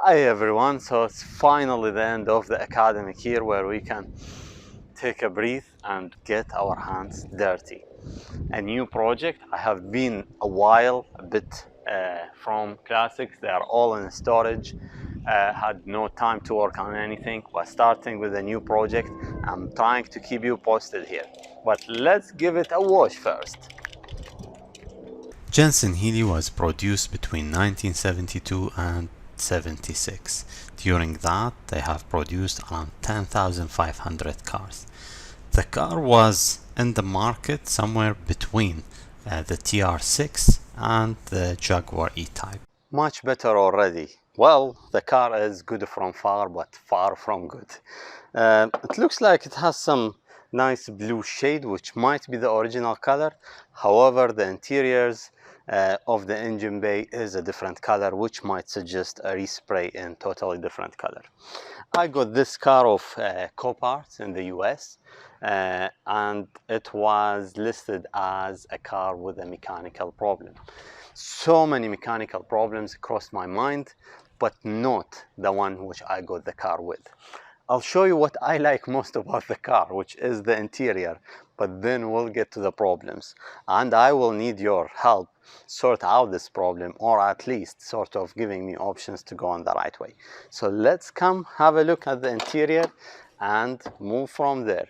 Hi everyone, so it's finally the end of the academic year where we can take a breath and get our hands dirty. A new project. I have been a while a bit from classics. They are all in storage. Had no time to work on anything. Was starting with a new project. I'm trying to keep you posted here, but let's give it a watch first. Jensen Healey was produced between 1972 and 76. During that, they have produced around 10,500 cars. The car was in the market somewhere between the TR6 and the Jaguar E-Type. Much better already. Well, the car is good from far, but far from good. It looks like it has some nice blue shade, which might be the original color. However, the interiors of the engine bay is a different color, which might suggest a respray in totally different color. I got this car of Copart in the US, and it was listed as a car with a mechanical problem. So many mechanical problems crossed my mind, but not the one which I got the car with. I'll show you what I like most about the car, which is the interior, but then we'll get to the problems. And I will need your help sort out this problem, or at least sort of giving me options to go on the right way. So let's come have a look at the interior and move from there.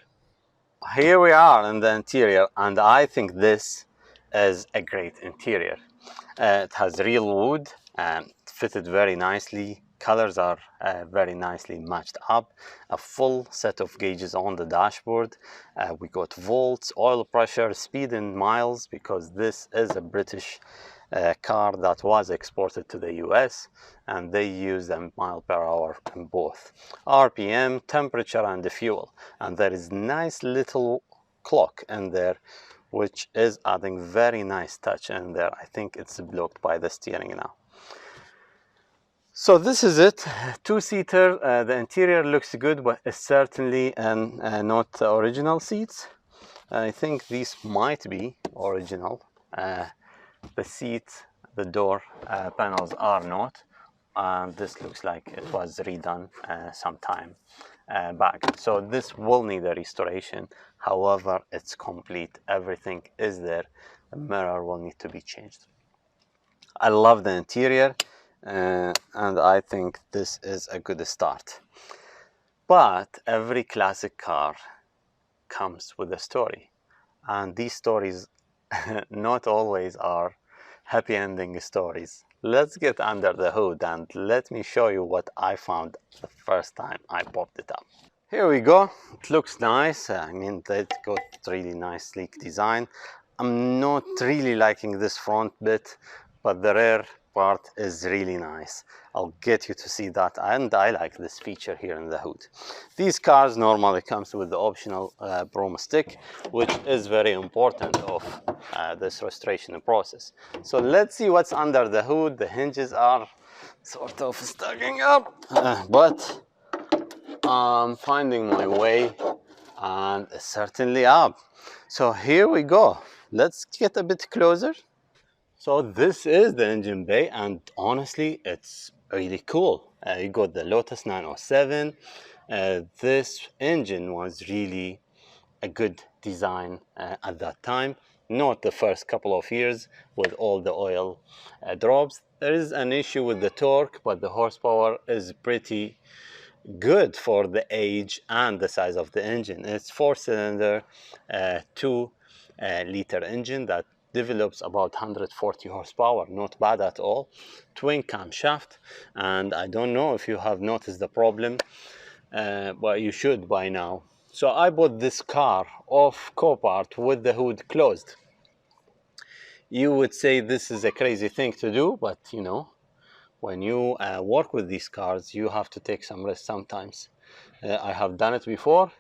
Here we are in the interior, and I think this is a great interior. It has real wood and fitted very nicely. Colors are very nicely matched up. A full set of gauges on the dashboard. We got volts, oil pressure, speed in miles, because this is a British car that was exported to the US, and they use a mile per hour in both. RPM, temperature, and the fuel. And there is nice little clock in there, which is adding very nice touch in there. I think it's blocked by the steering now. So this is it, two-seater. The interior looks good, but it's certainly not original seats. I think these might be original. The seats, the door panels are not. This looks like it was redone some time back. So this will need a restoration. However, it's complete. Everything is there. The mirror will need to be changed. I love the interior, and I think this is a good start. But every classic car comes with a story, and these stories not always are happy ending stories. Let's get under the hood and let me show you what I found the first time I popped it up. Here we go. It looks nice. I mean, it got really nice sleek design. I'm not really liking this front bit, but the rear part is really nice. I'll get you to see that, and I like this feature here in the hood. These cars normally comes with the optional broomstick, which is very important of this restoration process. So let's see what's under the hood. The hinges are sort of sticking up, but I'm finding my way, and it's certainly up. So here we go. Let's get a bit closer. So this is the engine bay, and honestly, it's really cool. You got the Lotus 907. This engine was really a good design at that time. Not the first couple of years with all the oil drops. There is an issue with the torque, but the horsepower is pretty good for the age and the size of the engine. It's 4-cylinder, 2-liter engine that develops about 140 horsepower. Not bad at all. Twin camshaft, and I don't know if you have noticed the problem, but you should by now. So I bought this car off Copart with the hood closed. You would say this is a crazy thing to do, but you know, when you work with these cars, you have to take some risk sometimes. I have done it before,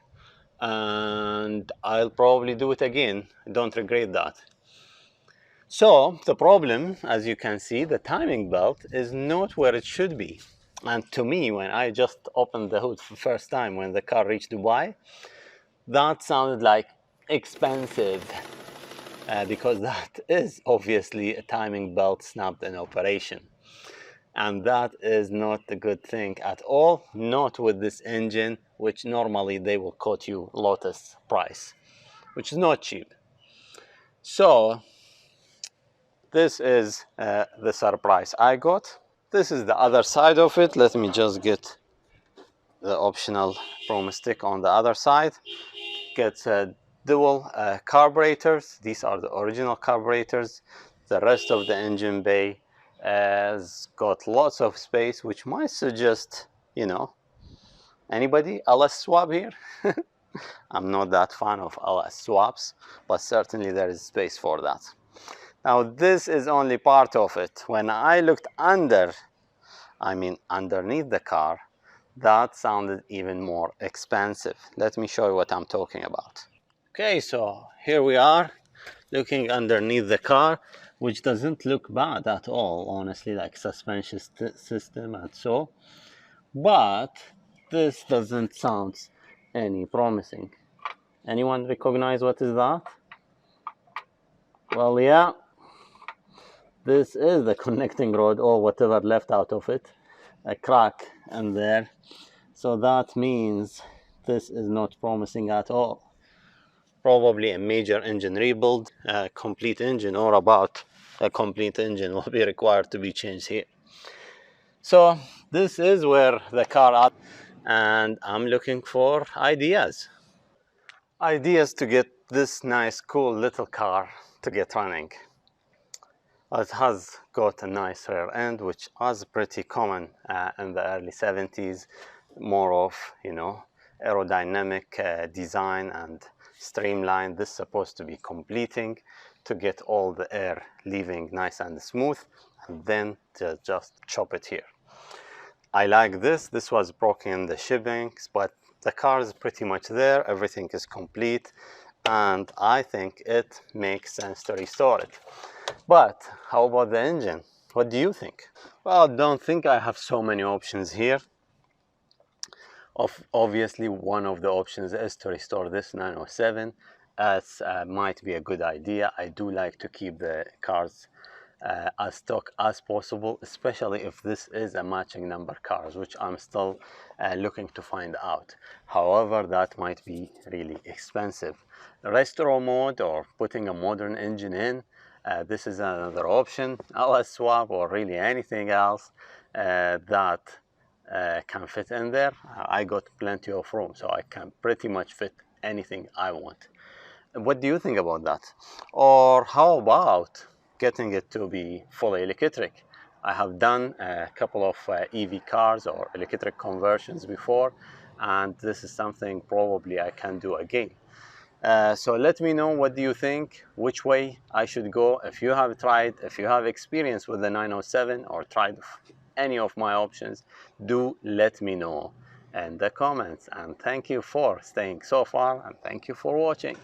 and I'll probably do it again. Don't regret that. So the problem, as you can see, the timing belt is not where it should be. And to me, when I just opened the hood for the first time when the car reached Dubai, that sounded like expensive, because that is obviously a timing belt snapped in operation. and that is not a good thing at all, not with this engine, which normally they will quote you Lotus price, which is not cheap. So this is the surprise I got. This is the other side of it. Let me just get the optional chrome stick on the other side. Gets dual carburetors. These are the original carburetors. The rest of the engine bay has got lots of space, which might suggest, you know, anybody LS swap here? I'm not that fan of LS swaps, but certainly there is space for that. Now this is only part of it. When I looked underneath the car, that sounded even more expensive. Let me show you what I'm talking about. Okay, so here we are looking underneath the car, which doesn't look bad at all, honestly, like suspension system and so. But this doesn't sound any promising. Anyone recognize what is that? Well, yeah, this is the connecting rod or whatever left out of it, a crack in there. So that means this is not promising at all. Probably a major engine rebuild, a complete engine or about a complete engine will be required to be changed here. So this is where the car at, and I'm looking for ideas to get this nice cool little car to get running. It has got a nice rear end, which was pretty common in the early 70s, more of, you know, aerodynamic design and streamlined. This is supposed to be completing to get all the air leaving nice and smooth, and then just chop it here. I like this. This was broken in the shipping, but the car is pretty much there. Everything is complete, and I think it makes sense to restore it. But how about the engine? What do you think? Well, don't think I have so many options here. Obviously, one of the options is to restore this 907. As might be a good idea. I do like to keep the cars as stock as possible, especially if this is a matching number cars, which I'm still looking to find out. However, that might be really expensive. Restore mode or putting a modern engine in, this is another option. LS swap or really anything else that can fit in there. I got plenty of room, so I can pretty much fit anything I want. What do you think about that? Or how about getting it to be fully electric? I have done a couple of EV cars or electric conversions before, and this is something probably I can do again. So let me know, what do you think, which way I should go. If you have tried, if you have experience with the 907 or tried any of my options, do let me know in the comments. And thank you for staying so far, and thank you for watching.